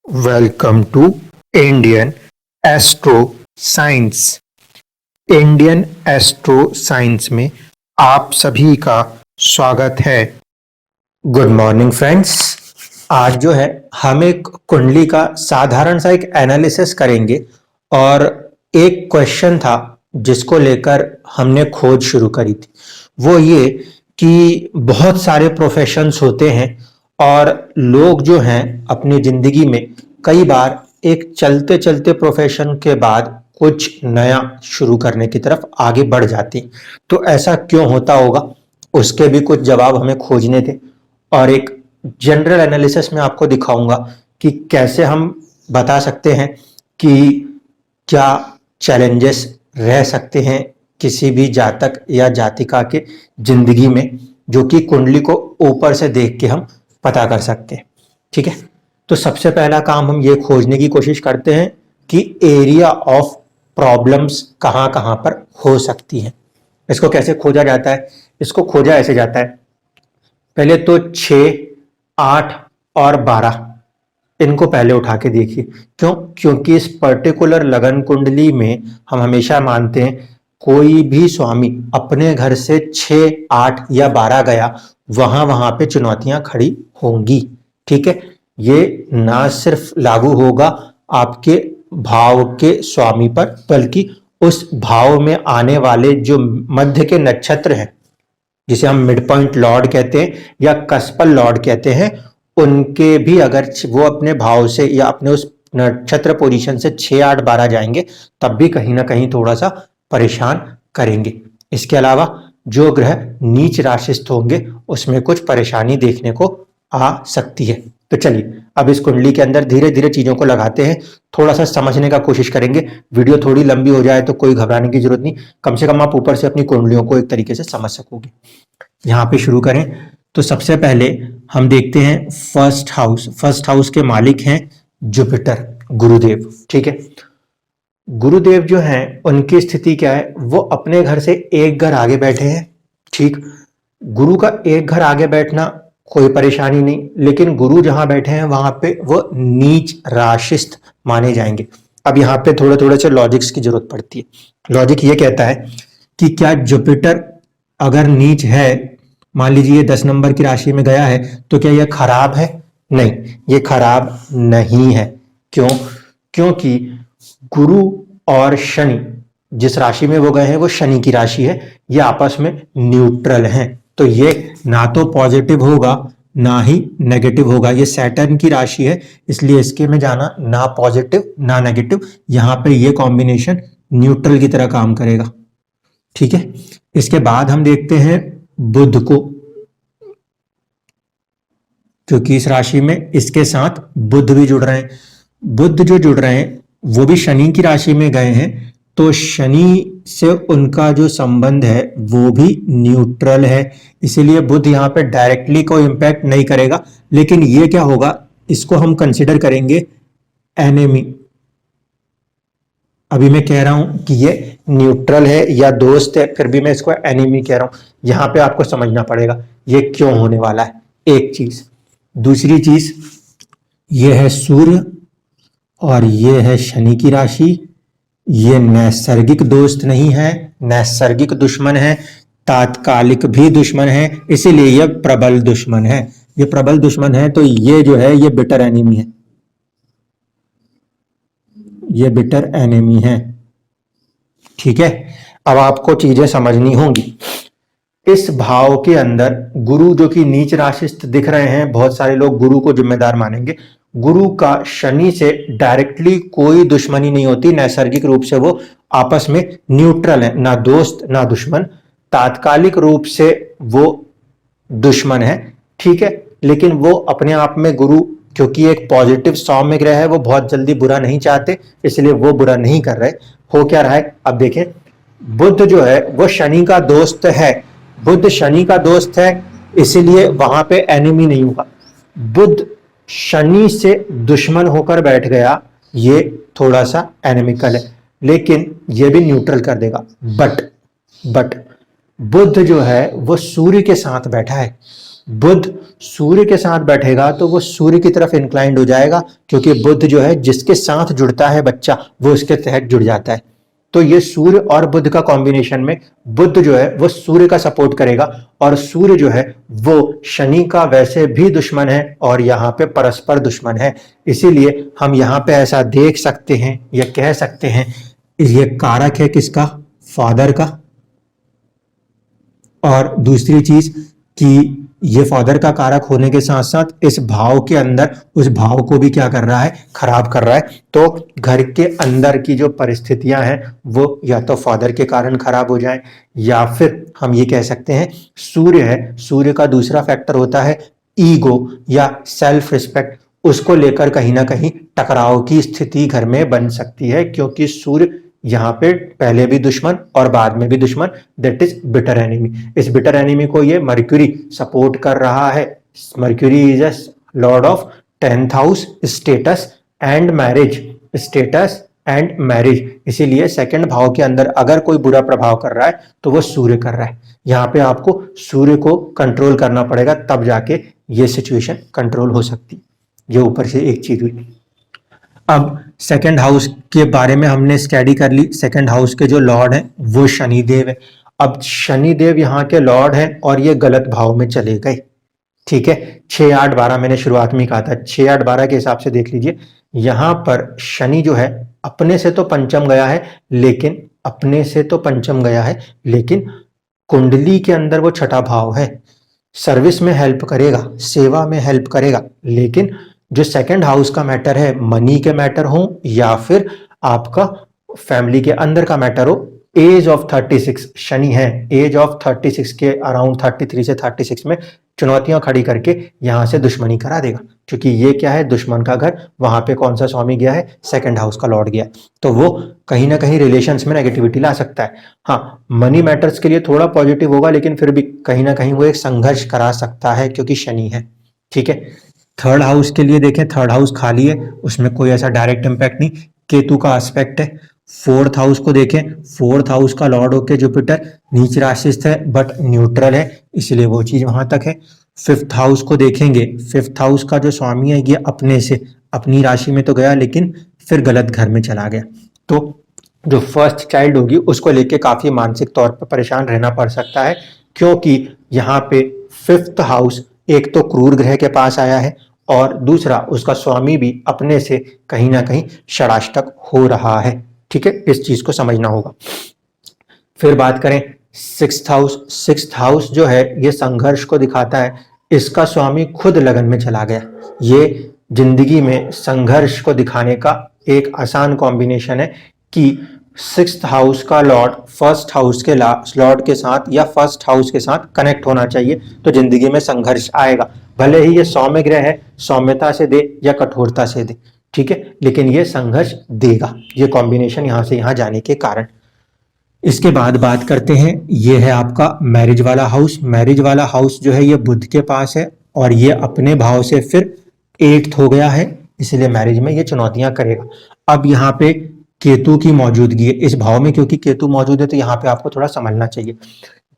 Welcome to Indian Astro Science. Indian Astro Science में आप सभी का स्वागत है। Good morning friends. आज जो है हम एक कुंडली का साधारण सा एक एनालिसिस करेंगे और एक क्वेश्चन था जिसको लेकर हमने खोज शुरू करी थी। वो ये कि बहुत सारे प्रोफेशंस होते हैं और लोग जो हैं अपनी जिंदगी में कई बार एक चलते चलते प्रोफेशन के बाद कुछ नया शुरू करने की तरफ आगे बढ़ जाती। तो ऐसा क्यों होता होगा, उसके भी कुछ जवाब हमें खोजने थे और एक जनरल एनालिसिस में आपको दिखाऊंगा कि कैसे हम बता सकते हैं कि क्या चैलेंजेस रह सकते हैं किसी भी जातक या जातिका के जिंदगी में, जो कि कुंडली को ऊपर से देख के हम पता कर सकते हैं। ठीक है, तो सबसे पहला काम हम ये खोजने की कोशिश करते हैं कि एरिया ऑफ प्रॉब्लम्स कहां कहां पर हो सकती है। इसको कैसे खोजा जाता है? इसको खोजा ऐसे जाता है, पहले तो 6, 8 और 12 इनको पहले उठा के देखिए। क्यों? क्योंकि इस पर्टिकुलर लगन कुंडली में हम हमेशा मानते हैं कोई भी स्वामी अपने घर से 6, 8 या 12 गया, वहां वहां पे चुनौतियां खड़ी होंगी। ठीक है, ये ना सिर्फ लागू होगा आपके भाव के स्वामी पर, बल्कि उस भाव में आने वाले जो मध्य के नक्षत्र हैं, जिसे हम मिड पॉइंट लॉर्ड कहते हैं या कस्पल लॉर्ड कहते हैं, उनके भी अगर वो अपने भाव से या अपने उस नक्षत्र पोजीशन से 6, 8, 12 जाएंगे, तब भी कहीं ना कहीं थोड़ा सा परेशान करेंगे। इसके अलावा जो ग्रह नीच राशिस्थ होंगे उसमें कुछ परेशानी देखने को आ सकती है। तो चलिए अब इस कुंडली के अंदर धीरे धीरे चीजों को लगाते हैं, थोड़ा सा समझने का कोशिश करेंगे। वीडियो थोड़ी लंबी हो जाए तो कोई घबराने की जरूरत नहीं, कम से कम आप ऊपर से अपनी कुंडलियों को एक तरीके से समझ सकोगे। यहाँ पे शुरू करें तो सबसे पहले हम देखते हैं फर्स्ट हाउस। फर्स्ट हाउस के मालिक हैं जुपिटर, गुरुदेव। ठीक है, गुरुदेव जो हैं उनकी स्थिति क्या है? वो अपने घर से एक घर आगे बैठे हैं। ठीक, गुरु का एक घर आगे बैठना कोई परेशानी नहीं, लेकिन गुरु जहां बैठे हैं वहां पे वो नीच राशिस्थ माने जाएंगे। अब यहाँ पे थोड़े थोड़े से लॉजिक्स की जरूरत पड़ती है। लॉजिक ये कहता है कि क्या जुपिटर अगर नीच है, मान लीजिए 10 नंबर की राशि में गया है, तो क्या यह खराब है? नहीं, ये खराब नहीं है। क्यों? क्योंकि गुरु और शनि जिस राशि में वो गए हैं वो शनि की राशि है, ये आपस में न्यूट्रल हैं। तो ये ना तो पॉजिटिव होगा ना ही नेगेटिव होगा। ये सैटर्न की राशि है, इसलिए इसके में जाना ना पॉजिटिव ना नेगेटिव। यहां पे ये कॉम्बिनेशन न्यूट्रल की तरह काम करेगा। ठीक है, इसके बाद हम देखते हैं बुध को, क्योंकि इस राशि में इसके साथ बुध भी जुड़ रहे हैं। बुध जो जुड़ रहे हैं वो भी शनि की राशि में गए हैं, तो शनि से उनका जो संबंध है वो भी न्यूट्रल है, इसीलिए बुध यहाँ पे डायरेक्टली कोई इंपैक्ट नहीं करेगा। लेकिन ये क्या होगा, इसको हम कंसिडर करेंगे एनिमी। अभी मैं कह रहा हूं कि ये न्यूट्रल है या दोस्त है, फिर भी मैं इसको एनिमी कह रहा हूं। यहां पे आपको समझना पड़ेगा ये क्यों होने वाला है, एक चीज। दूसरी चीज, ये है सूर्य और ये है शनि की राशि। ये नैसर्गिक दोस्त नहीं है, नैसर्गिक दुश्मन है, तात्कालिक भी दुश्मन है, इसीलिए ये प्रबल दुश्मन है। ये प्रबल दुश्मन है तो ये जो है ये बिटर एनिमी है, ये बिटर एनिमी है। ठीक है, अब आपको चीजें समझनी होंगी। इस भाव के अंदर गुरु जो कि नीच राशिस्थ दिख रहे हैं, बहुत सारे लोग गुरु को जिम्मेदार मानेंगे। गुरु का शनि से डायरेक्टली कोई दुश्मनी नहीं होती, नैसर्गिक रूप से वो आपस में न्यूट्रल है, ना दोस्त ना दुश्मन। तात्कालिक रूप से वो दुश्मन है, ठीक है, लेकिन वो अपने आप में गुरु क्योंकि एक पॉजिटिव सौम्य ग्रह है, वो बहुत जल्दी बुरा नहीं चाहते, इसलिए वो बुरा नहीं कर रहे। हो क्या रहा है अब देखें, बुध जो है वो शनि का दोस्त है। बुध शनि का दोस्त है, इसीलिए वहां पे एनिमी नहीं होगा। बुध शनि से दुश्मन होकर बैठ गया, ये थोड़ा सा एनिमिकल है, लेकिन ये भी न्यूट्रल कर देगा। बट बुध जो है वो सूर्य के साथ बैठा है, बुध सूर्य के साथ बैठेगा तो वो सूर्य की तरफ इंक्लाइंड हो जाएगा, क्योंकि बुध जो है जिसके साथ जुड़ता है बच्चा वो उसके तहत जुड़ जाता है। तो ये सूर्य और बुध का कॉम्बिनेशन में बुध जो है वो सूर्य का सपोर्ट करेगा, और सूर्य जो है वो शनि का वैसे भी दुश्मन है और यहाँ पे परस्पर दुश्मन है। इसीलिए हम यहाँ पे ऐसा देख सकते हैं या कह सकते हैं, ये कारक है किसका? फादर का। और दूसरी चीज कि ये फादर का कारक होने के साथ साथ इस भाव के अंदर उस भाव को भी क्या कर रहा है? खराब कर रहा है। तो घर के अंदर की जो परिस्थितियां हैं वो या तो फादर के कारण खराब हो जाएं, या फिर हम ये कह सकते हैं सूर्य है, सूर्य का दूसरा फैक्टर होता है ईगो या सेल्फ रिस्पेक्ट, उसको लेकर कहीं ना कहीं टकराव की स्थिति घर में बन सकती है, क्योंकि सूर्य यहाँ पे पहले भी दुश्मन और बाद में भी दुश्मन, दैट इज बिटर एनिमी। इस बिटर एनिमी को ये मर्क्यूरी सपोर्ट कर रहा है। Mercury is a Lord of 10th house, status and marriage, status and marriage. इसीलिए सेकंड भाव के अंदर अगर कोई बुरा प्रभाव कर रहा है तो वो सूर्य कर रहा है। यहाँ पे आपको सूर्य को कंट्रोल करना पड़ेगा, तब जाके ये सिचुएशन कंट्रोल हो सकती। ये ऊपर से एक चीज हुई। अब सेकंड हाउस के बारे में हमने स्टडी कर ली। सेकंड हाउस के जो लॉर्ड हैं वो शनिदेव है। अब शनिदेव यहाँ के लॉर्ड हैं और ये गलत भाव में चले गए। ठीक है, 6 8 12 मैंने शुरुआत में कहा था, 6 8 12 के हिसाब से देख लीजिए। यहाँ पर शनि जो है अपने से तो पंचम गया है, लेकिन अपने से तो पंचम गया है, लेकिन कुंडली के अंदर वो छठा भाव है। सर्विस में हेल्प करेगा, सेवा में हेल्प करेगा, लेकिन जो सेकंड हाउस का मैटर है, मनी के मैटर हो या फिर आपका फैमिली के अंदर का मैटर हो, एज ऑफ 36 शनि है, एज ऑफ 36 के अराउंड 33 से 36 में चुनौतियां खड़ी करके यहां से दुश्मनी करा देगा, क्योंकि ये क्या है? दुश्मन का घर। वहां पे कौन सा स्वामी गया है? सेकंड हाउस का लॉर्ड गया, तो वो कहीं ना कहीं रिलेशंस में नेगेटिविटी ला सकता है। हाँ, मनी मैटर्स के लिए थोड़ा पॉजिटिव होगा, लेकिन फिर भी कहीं ना कहीं वो एक संघर्ष करा सकता है, क्योंकि शनि है। ठीक है, थर्ड हाउस के लिए देखें, थर्ड हाउस खाली है, उसमें कोई ऐसा डायरेक्ट इंपैक्ट नहीं, केतु का एस्पेक्ट है। फोर्थ हाउस को देखें, फोर्थ हाउस का लॉर्ड होके जुपिटर नीच राशिस्थ है बट न्यूट्रल है, इसलिए वो चीज वहां तक है। फिफ्थ हाउस को देखेंगे, फिफ्थ हाउस का जो स्वामी है ये अपने से अपनी राशि में तो गया, लेकिन फिर गलत घर में चला गया, तो जो फर्स्ट चाइल्ड होगी उसको लेके काफी मानसिक तौर पर परेशान रहना पड़ सकता है, क्योंकि यहाँ पे फिफ्थ हाउस एक तो क्रूर ग्रह के पास आया है और दूसरा उसका स्वामी भी अपने से कहीं ना कहीं षडाष्टक हो रहा है। ठीक है, इस चीज को समझना होगा। फिर बात करें सिक्स्थ हाउस। सिक्स्थ हाउस जो है ये संघर्ष को दिखाता है, इसका स्वामी खुद लगन में चला गया। ये जिंदगी में संघर्ष को दिखाने का एक आसान कॉम्बिनेशन है कि सिक्स्थ हाउस का लॉर्ड फर्स्ट हाउस के लॉर्ड के साथ या फर्स्ट हाउस के साथ कनेक्ट होना चाहिए, तो जिंदगी में संघर्ष आएगा, भले ही ये सौम्य ग्रह है, सौम्यता से दे या कठोरता से दे। ठीक है, लेकिन ये संघर्ष देगा, ये कॉम्बिनेशन यहां से यहां जाने के कारण। इसके बाद बात करते हैं, ये है आपका मैरिज वाला हाउस। मैरिज वाला हाउस जो है ये बुध के पास है और ये अपने भाव से फिर 8th हो गया है, इसलिए मैरिज में ये चुनौतियां करेगा। अब यहाँ पे केतु की मौजूदगी है इस भाव में, क्योंकि केतु मौजूद है तो यहाँ पे आपको थोड़ा समझना चाहिए।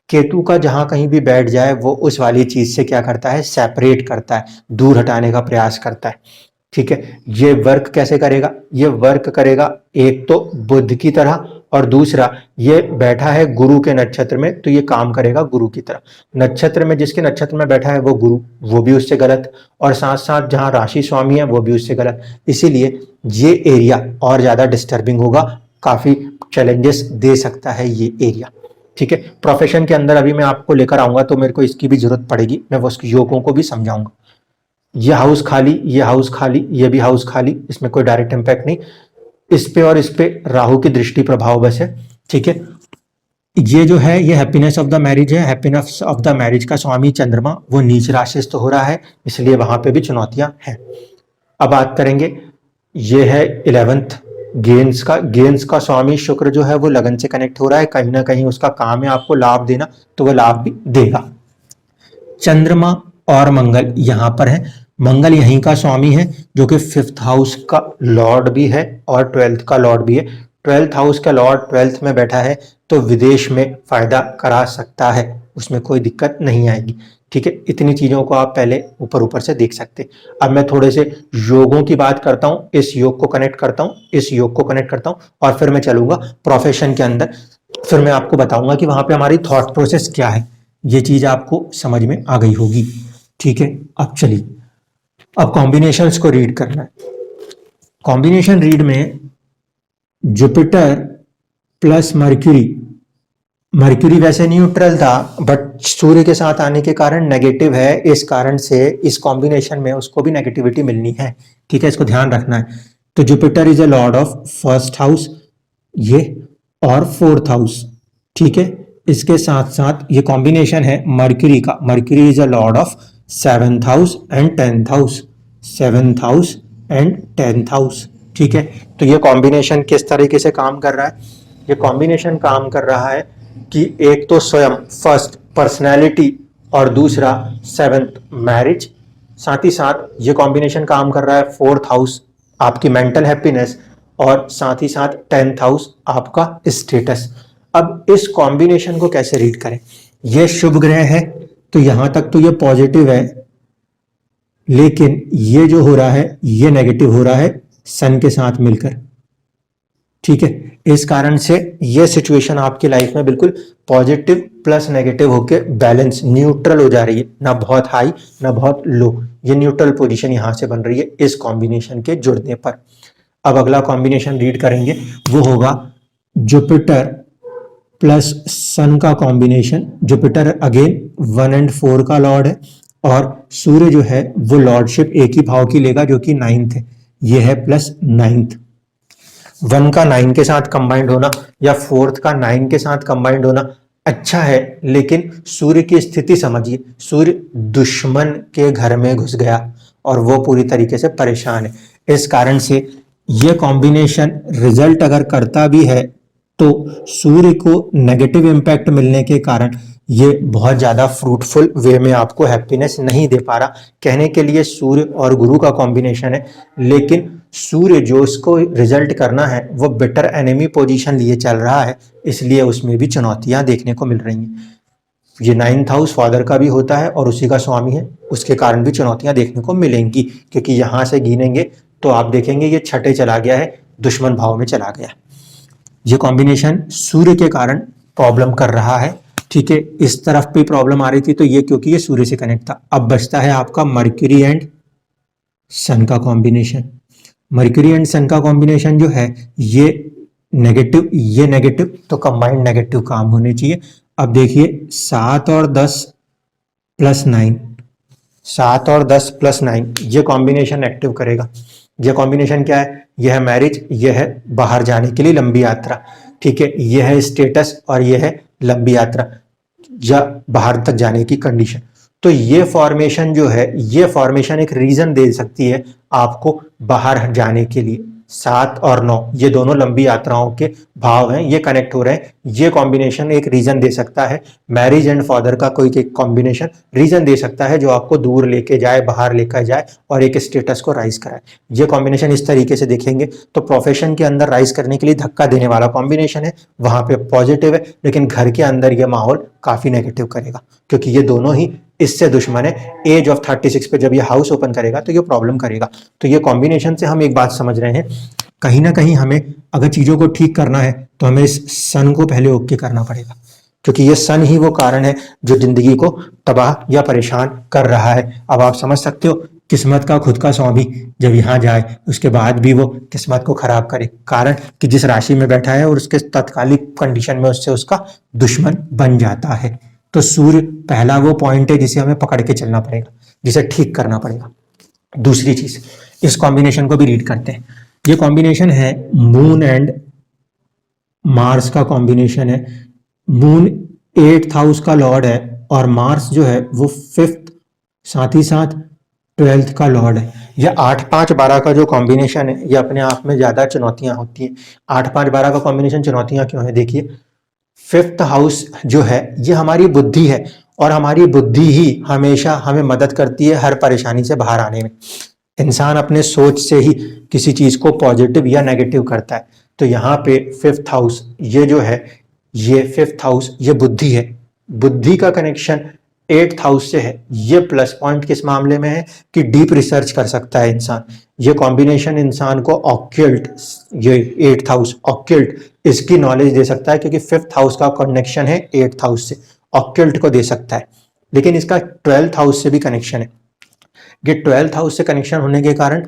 केतु का जहां कहीं भी बैठ जाए वो उस वाली चीज से क्या करता है? सेपरेट करता है, दूर हटाने का प्रयास करता है। ठीक है, ये वर्क कैसे करेगा? ये वर्क करेगा एक तो बुध की तरह, और दूसरा ये बैठा है गुरु के नक्षत्र में, तो ये काम करेगा गुरु की तरह। नक्षत्र में जिसके नक्षत्र में बैठा है वो गुरु, वो भी उससे गलत, और साथ साथ जहां राशि स्वामी है वो भी उससे गलत, इसीलिए ये एरिया और ज्यादा डिस्टर्बिंग होगा, काफी चैलेंजेस दे सकता है ये एरिया। ठीक है, प्रोफेशन के अंदर अभी मैं आपको लेकर आऊंगा तो मेरे को इसकी भी जरूरत पड़ेगी, मैं वो योगों को भी समझाऊंगा। ये हाउस खाली, ये हाउस खाली, ये भी हाउस खाली, इसमें कोई डायरेक्ट इंपैक्ट नहीं, इस पे और इस पे राहु की दृष्टि प्रभाव बस है। ठीक है, ये जो है ये हैप्पीनेस ऑफ द मैरिज है, हैप्पीनेस ऑफ द मैरिज का स्वामी चंद्रमा वो नीच राशिस्थ हो रहा है, इसलिए वहां पे भी चुनौतियां हैं। अब बात करेंगे, ये है 11th गेंस का। गेंस का स्वामी शुक्र जो है वो लगन से कनेक्ट हो रहा है, कहीं ना कहीं उसका काम है आपको लाभ देना, तो वो लाभ भी देगा। चंद्रमा और मंगल यहाँ पर है, मंगल यहीं का स्वामी है जो कि 5th हाउस का लॉर्ड भी है और 12th का लॉर्ड भी है। 12th हाउस का लॉर्ड 12th में बैठा है तो विदेश में फायदा करा सकता है, उसमें कोई दिक्कत नहीं आएगी। ठीक है, इतनी चीजों को आप पहले ऊपर ऊपर से देख सकते हैं। अब मैं थोड़े से योगों की बात करता हूं, इस योग को कनेक्ट करता हूं, इस योग को कनेक्ट करता हूं, और फिर मैं चलूंगा प्रोफेशन के अंदर। फिर मैं आपको बताऊंगा कि वहां पे हमारी थॉट प्रोसेस क्या है। ये चीज आपको समझ में आ गई होगी। ठीक है, अब चलिए, अब कॉम्बिनेशंस को रीड करना है। कॉम्बिनेशन रीड में जुपिटर प्लस मर्क्यूरी, मर्क्यूरी वैसे न्यूट्रल था बट सूर्य के साथ आने के कारण नेगेटिव है, इस कारण से इस कॉम्बिनेशन में उसको भी नेगेटिविटी मिलनी है। ठीक है, इसको ध्यान रखना है। तो Jupiter is a Lord of first house, ये, और फोर्थ हाउस। ठीक है, इसके साथ साथ ये कॉम्बिनेशन है मर्क्यूरी का, mercury is a Lord of seventh house and tenth house, seventh house and tenth house. ठीक है, तो ये कॉम्बिनेशन किस तरीके से काम कर रहा है? ये कॉम्बिनेशन काम कर रहा है कि एक तो स्वयं फर्स्ट पर्सनैलिटी और दूसरा सेवेंथ मैरिज, साथ ही साथ ये कॉम्बिनेशन काम कर रहा है फोर्थ हाउस आपकी मेंटल हैप्पीनेस, और साथ ही साथ टेंथ हाउस आपका स्टेटस। अब इस कॉम्बिनेशन को कैसे रीड करें? ये शुभ ग्रह है तो यहां तक तो ये पॉजिटिव है, लेकिन ये जो हो रहा है ये नेगेटिव हो रहा है सन के साथ मिलकर। ठीक है, इस कारण से ये सिचुएशन आपकी लाइफ में बिल्कुल पॉजिटिव प्लस नेगेटिव होके बैलेंस न्यूट्रल हो जा रही है, ना बहुत हाई ना बहुत लो, ये न्यूट्रल पोजीशन यहां से बन रही है इस कॉम्बिनेशन के जुड़ने पर। अब अगला कॉम्बिनेशन रीड करेंगे, वो होगा जुपिटर प्लस सन का कॉम्बिनेशन। जुपिटर अगेन 1 और 4 का लॉर्ड है, और सूर्य जो है वो लॉर्डशिप एक ही भाव की लेगा जो कि 9th है, ये है प्लस 9th। 1 का 9 के साथ कंबाइंड होना या 4th का 9 के साथ कंबाइंड होना अच्छा है, लेकिन सूर्य की स्थिति समझिए, सूर्य दुश्मन के घर में घुस गया और वो पूरी तरीके से परेशान है। इस कारण से ये कॉम्बिनेशन रिजल्ट अगर करता भी है तो सूर्य को नेगेटिव इम्पैक्ट मिलने के कारण ये बहुत ज्यादा फ्रूटफुल वे में आपको हैप्पीनेस नहीं दे पा रहा। कहने के लिए सूर्य और गुरु का कॉम्बिनेशन है, लेकिन सूर्य जो उसको रिजल्ट करना है वो बेटर एनिमी पोजीशन लिए चल रहा है, इसलिए उसमें भी चुनौतियां देखने को मिल रही हैं। ये 9th हाउस फादर का भी होता है और उसी का स्वामी है, उसके कारण भी चुनौतियां देखने को मिलेंगी, क्योंकि यहां से गिनेंगे तो आप देखेंगे ये छठे चला गया है, दुश्मन भाव में चला गया। ये कॉम्बिनेशन सूर्य के कारण प्रॉब्लम कर रहा है। ठीक है, इस तरफ भी प्रॉब्लम आ रही थी तो ये क्योंकि ये सूर्य से कनेक्ट था। अब बचता है आपका मर्क्यूरी एंड सन का कॉम्बिनेशन। मर्क्यूरी एंड सन का कॉम्बिनेशन जो है ये नेगेटिव, तो कंबाइंड नेगेटिव काम होने चाहिए। अब देखिए 7 और 10 प्लस 9, 7 और 10 प्लस 9, ये कॉम्बिनेशन एक्टिव करेगा। ये कॉम्बिनेशन क्या है? यह है मैरिज, यह है बाहर जाने के लिए लंबी यात्रा। ठीक है, यह है स्टेटस और यह है लंबी यात्रा या बाहर तक जाने की कंडीशन। तो ये फॉर्मेशन जो है, ये फॉर्मेशन एक रीजन दे सकती है आपको बाहर जाने के लिए। 7 और 9 ये दोनों लंबी यात्राओं के भाव हैं, ये कनेक्ट हो रहे हैं, ये कॉम्बिनेशन एक रीजन दे सकता है। मैरिज एंड फादर का कोई एक कॉम्बिनेशन रीजन दे सकता है जो आपको दूर लेके जाए, बाहर लेकर जाए और एक स्टेटस को राइज कराए। ये कॉम्बिनेशन इस तरीके से देखेंगे तो प्रोफेशन के अंदर राइज करने के लिए धक्का देने वाला कॉम्बिनेशन है, वहां पे पॉजिटिव है, लेकिन घर के अंदर यह माहौल काफी नेगेटिव करेगा, क्योंकि ये दोनों ही इससे दुश्मन है। एज ऑफ 36 पे जब ये हाउस ओपन करेगा तो ये प्रॉब्लम करेगा। तो ये कॉम्बिनेशन से हम एक बात समझ रहे हैं, कहीं ना कहीं हमें अगर चीजों को ठीक करना है तो हमें इस सन को पहले ओके करना पड़ेगा, क्योंकि ये सन ही वो कारण है जो जिंदगी को तबाह या परेशान कर रहा है। अब आप समझ सकते हो, किस्मत का खुद का स्वामी जब यहाँ जाए उसके बाद भी वो किस्मत को खराब करे, कारण कि जिस राशि में बैठा है और उसके तत्कालिक कंडीशन में उससे उसका दुश्मन बन जाता है। तो सूर्य पहला वो पॉइंट है जिसे हमें पकड़ के चलना पड़ेगा, जिसे ठीक करना पड़ेगा। दूसरी चीज, इस कॉम्बिनेशन को भी रीड करते हैं। ये कॉम्बिनेशन है मून एंड मार्स का कॉम्बिनेशन है। मून 8th हाउस का लॉर्ड है और मार्स जो है वो 5th, साथ ही साथ 12th का लॉर्ड है। यह 8-5-12 का जो कॉम्बिनेशन है ये अपने आप में ज्यादा चुनौतियां होती हैं। 8-5-12 का कॉम्बिनेशन चुनौतियां क्यों है? देखिए 5th हाउस जो है ये हमारी बुद्धि है, और हमारी बुद्धि ही हमेशा हमें मदद करती है हर परेशानी से बाहर आने में। इंसान अपने सोच से ही किसी चीज को पॉजिटिव या नेगेटिव करता है। तो यहाँ पे 5th हाउस ये जो है, ये 5th हाउस ये बुद्धि है। बुद्धि का कनेक्शन 8th हाउस से है। ये प्लस पॉइंट किस मामले में है कि डीप रिसर्च कर सकता है इंसान। ये कॉम्बिनेशन इंसान को ऑक्यूल्ट, ये 8th हाउस ऑक्यूल्ट, इसकी नॉलेज दे सकता है क्योंकि 5th हाउस का कनेक्शन है 8th हाउस से, ऑक्यूल्ट को दे सकता है। लेकिन इसका 12th हाउस से भी कनेक्शन है। ये 12th हाउस से कनेक्शन होने के कारण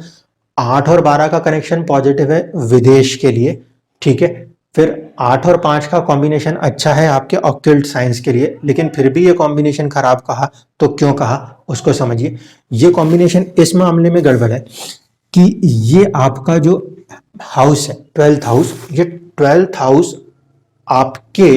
8 और 12 का कनेक्शन पॉजिटिव है विदेश के लिए, ठीक है। फिर 8 और 5 का कॉम्बिनेशन अच्छा है आपके ऑक्कल्ट साइंस के लिए, लेकिन फिर भी ये कॉम्बिनेशन खराब कहा, तो क्यों कहा उसको समझिए। ये कॉम्बिनेशन इस मामले में गड़बड़ है कि ये आपका जो हाउस है 12th हाउस, ये 12th हाउस आपके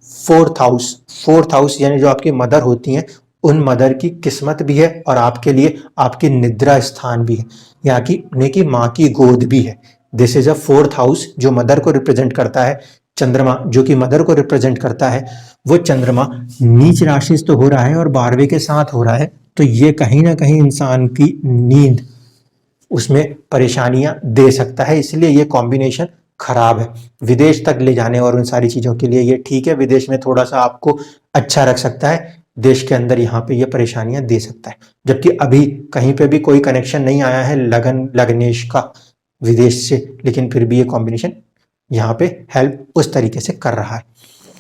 4th हाउस यानी जो आपकी मदर होती हैं उन मदर की किस्मत भी है और आपके लिए आपकी निद्रा स्थान भी है, यानी कि माँ की गोद भी है। This is a 4th house जो मदर को रिप्रेजेंट करता है। चंद्रमा जो कि मदर को रिप्रेजेंट करता है, वो चंद्रमा नीच राशि तो हो रहा है और 12वें के साथ हो रहा है, तो ये कहीं ना कहीं इंसान की नींद उसमें परेशानियां दे सकता है, इसलिए ये कॉम्बिनेशन खराब है। विदेश तक ले जाने और उन सारी चीजों के लिए ये ठीक है, विदेश में थोड़ा सा आपको अच्छा रख सकता है, देश के अंदर यहाँ पे ये परेशानियां दे सकता है। जबकि अभी कहीं पे भी कोई कनेक्शन नहीं आया है लग्नेश का विदेश से, लेकिन फिर भी ये कॉम्बिनेशन यहाँ पे हेल्प उस तरीके से कर रहा है।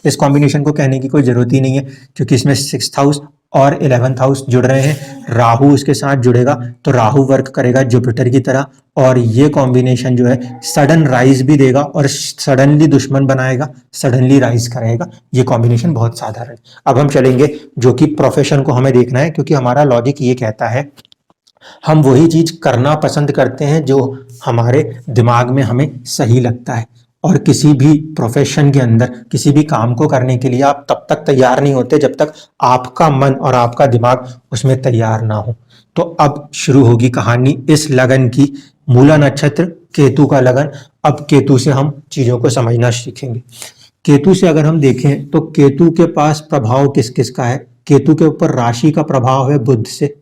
इस कॉम्बिनेशन को कहने की कोई जरूरत ही नहीं है क्योंकि इसमें 6th हाउस और 11th हाउस जुड़ रहे हैं। राहु उसके साथ जुड़ेगा तो राहु वर्क करेगा जुपिटर की तरह, और ये कॉम्बिनेशन जो है सडन राइज भी देगा और सडनली दुश्मन बनाएगा, सडनली राइज करेगा। ये कॉम्बिनेशन बहुत साधारण है। अब हम चलेंगे जो कि प्रोफेशन को हमें देखना है, क्योंकि हमारा लॉजिक ये कहता है हम वही चीज करना पसंद करते हैं जो हमारे दिमाग में हमें सही लगता है, और किसी भी प्रोफेशन के अंदर किसी भी काम को करने के लिए आप तब तक तैयार नहीं होते जब तक आपका मन और आपका दिमाग उसमें तैयार ना हो। तो अब शुरू होगी कहानी इस लगन की। मूला नक्षत्र, केतु का लगन। अब केतु से हम चीजों को समझना सीखेंगे। केतु से अगर हम देखें तो केतु के पास प्रभाव किस किस का है। केतु के ऊपर राशि का प्रभाव है बुध से,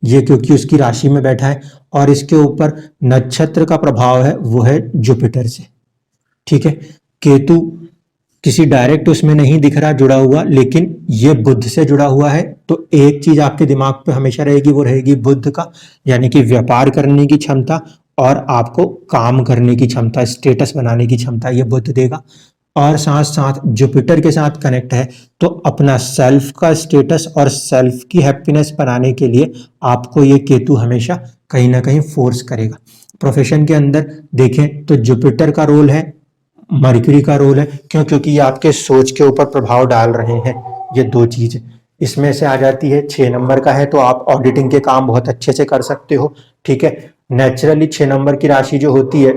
ये क्योंकि उसकी राशि में बैठा है, और इसके ऊपर नक्षत्र का प्रभाव है वो है जुपिटर से, ठीक है। केतु किसी डायरेक्ट उसमें नहीं दिख रहा जुड़ा हुआ, लेकिन ये बुध से जुड़ा हुआ है। तो एक चीज आपके दिमाग पे हमेशा रहेगी, वो रहेगी बुध का, यानी कि व्यापार करने की क्षमता और आपको काम करने की क्षमता, स्टेटस बनाने की क्षमता, ये बुध देगा। और साथ साथ जुपिटर के साथ कनेक्ट है, तो अपना सेल्फ का स्टेटस और सेल्फ की हैप्पीनेस बनाने के लिए आपको ये केतु हमेशा कहीं ना कहीं फोर्स करेगा। प्रोफेशन के अंदर देखें तो जुपिटर का रोल है, मरकरी का रोल है, क्योंकि ये आपके सोच के ऊपर प्रभाव डाल रहे हैं। ये दो चीज इसमें से आ जाती है। 6 नंबर का है तो आप ऑडिटिंग के काम बहुत अच्छे से कर सकते हो, ठीक है। नेचुरली 6 नंबर की राशि जो होती है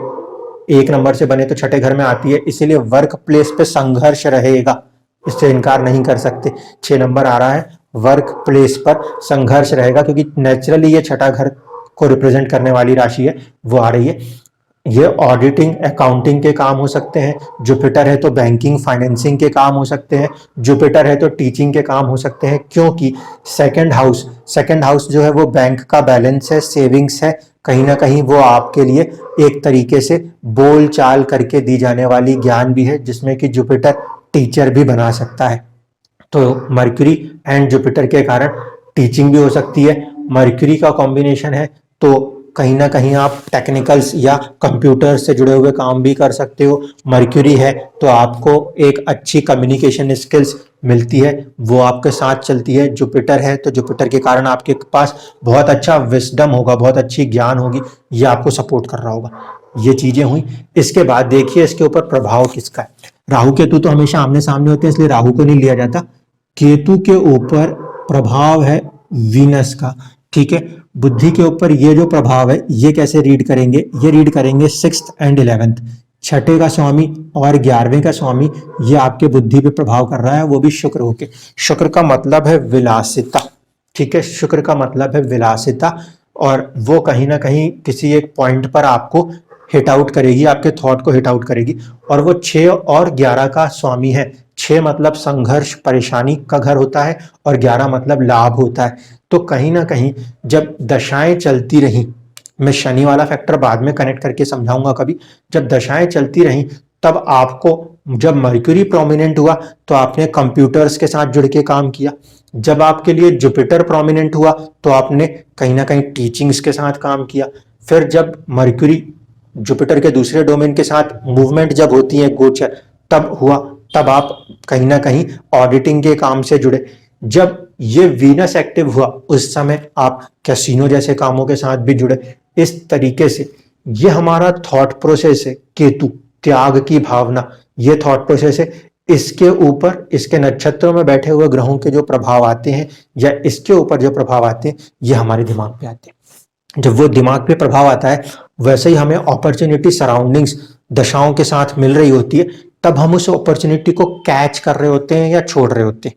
1 नंबर से बने तो छठे घर में आती है, इसीलिए वर्क प्लेस पे संघर्ष रहेगा, इससे इनकार नहीं कर सकते। 6 नंबर आ रहा है, वर्क प्लेस पर संघर्ष रहेगा, क्योंकि नेचुरली ये छठा घर को रिप्रेजेंट करने वाली राशि है, वो आ रही है। ये ऑडिटिंग अकाउंटिंग के काम हो सकते हैं। जुपिटर है तो बैंकिंग फाइनेंसिंग के काम हो सकते हैं। जुपिटर है तो टीचिंग के काम हो सकते हैं, क्योंकि सेकंड हाउस जो है वो बैंक का बैलेंस है, सेविंग्स है, कहीं ना कहीं वो आपके लिए एक तरीके से बोल चाल करके दी जाने वाली ज्ञान भी है, जिसमें कि जुपिटर टीचर भी बना सकता है। तो मर्क्यूरी एंड जुपिटर के कारण टीचिंग भी हो सकती है। मर्क्यूरी का कॉम्बिनेशन है तो कहीं ना कहीं आप टेक्निकल्स या कंप्यूटर से जुड़े हुए काम भी कर सकते हो। मर्क्यूरी है तो आपको एक अच्छी कम्युनिकेशन स्किल्स मिलती है, वो आपके साथ चलती है। जुपिटर है तो जुपिटर के कारण आपके पास बहुत अच्छा विस्डम होगा, बहुत अच्छी ज्ञान होगी, ये आपको सपोर्ट कर रहा होगा। ये चीजें हुई। इसके बाद देखिए इसके ऊपर प्रभाव किसका है। राहु केतु तो हमेशा आमने सामने होते हैं, इसलिए राहु को नहीं लिया जाता। केतु के ऊपर प्रभाव है वीनस का, ठीक है। बुद्धि के ऊपर ये जो प्रभाव है ये कैसे रीड करेंगे, ये रीड करेंगे 6th एंड 11th, छठे का स्वामी और 11वें का स्वामी, ये आपके बुद्धि पे प्रभाव कर रहा है, वो भी शुक्र होके। शुक्र का मतलब है विलासिता, ठीक है। शुक्र का मतलब है विलासिता, और वो कहीं ना कहीं किसी एक पॉइंट पर आपको हिट आउट करेगी, आपके थॉट को हिट आउट करेगी। और वो 6 और 11 का स्वामी है। 6 मतलब संघर्ष परेशानी का घर होता है और 11 मतलब लाभ होता है। तो कहीं ना कहीं जब दशाएं चलती रहीं, मैं शनि वाला फैक्टर बाद में कनेक्ट करके समझाऊंगा कभी, जब दशाएं चलती रहीं तब आपको, जब मर्क्यूरी प्रोमिनेंट हुआ तो आपने कंप्यूटर्स के साथ जुड़ के काम किया, जब आपके लिए जुपिटर प्रोमिनेंट हुआ तो आपने कहीं ना कहीं टीचिंग्स के साथ काम किया। फिर जब मर्क्यूरी जुपिटर के दूसरे डोमेन के साथ मूवमेंट जब होती है गोचर तब हुआ, तब आप कहीं ना कहीं ऑडिटिंग के काम से जुड़े। जब ये वीनस एक्टिव हुआ उस समय आप कैसीनो जैसे कामों के साथ भी जुड़े। इस तरीके से ये हमारा थॉट प्रोसेस है। केतु त्याग की भावना, ये थॉट प्रोसेस है। इसके ऊपर इसके नक्षत्रों में बैठे हुए ग्रहों के जो प्रभाव आते हैं या इसके ऊपर जो प्रभाव आते हैं ये हमारे दिमाग पे आते हैं। जब वो दिमाग पे प्रभाव आता है वैसे ही हमें अपॉर्चुनिटी सराउंडिंग्स दशाओं के साथ मिल रही होती है, तब हम उस अपॉर्चुनिटी को कैच कर रहे होते हैं या छोड़ रहे होते हैं।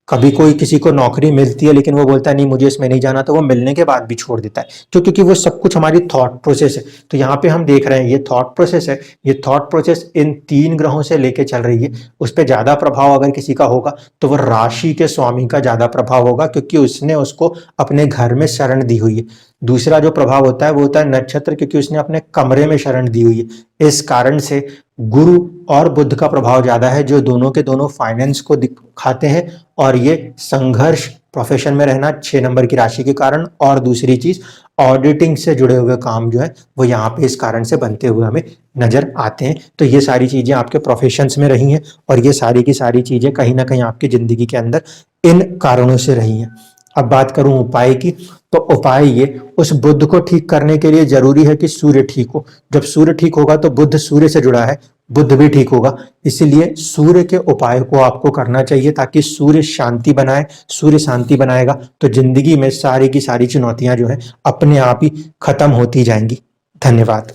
कभी कोई किसी को नौकरी मिलती है लेकिन वो बोलता है नहीं मुझे इसमें नहीं जाना, तो वो मिलने के बाद भी छोड़ देता है, क्योंकि वो सब कुछ हमारी थॉट प्रोसेस है। तो यहाँ पे हम देख रहे हैं ये थॉट प्रोसेस है, ये थॉट प्रोसेस इन 3 ग्रहों से लेके चल रही है। उस पर ज्यादा प्रभाव अगर किसी का होगा तो वो राशि के स्वामी का ज्यादा प्रभाव होगा, क्योंकि उसने उसको अपने घर में शरण दी हुई है। दूसरा जो प्रभाव होता है वो होता है नक्षत्र, क्योंकि उसने अपने कमरे में शरण दी हुई है। इस कारण से गुरु और बुध का प्रभाव ज्यादा है, जो दोनों के दोनों फाइनेंस को दिखाते हैं। और ये संघर्ष प्रोफेशन में रहना 6 नंबर की राशि के कारण, और दूसरी चीज ऑडिटिंग से जुड़े हुए काम जो है वो यहाँ पे इस कारण से बनते हुए हमें नजर आते हैं। तो ये सारी चीजें आपके प्रोफेशंस में रही हैं, और ये सारी की सारी चीजें कहीं ना कहीं आपकी जिंदगी के अंदर इन कारणों से रही हैं। अब बात करूं उपाय की, तो उपाय ये, उस बुध को ठीक करने के लिए जरूरी है कि सूर्य ठीक हो। जब सूर्य ठीक होगा तो बुध सूर्य से जुड़ा है, बुध भी ठीक होगा। इसलिए सूर्य के उपाय को आपको करना चाहिए, ताकि सूर्य शांति बनाए। सूर्य शांति बनाएगा तो जिंदगी में सारी की सारी चुनौतियां जो है अपने आप ही खत्म होती जाएंगी। धन्यवाद।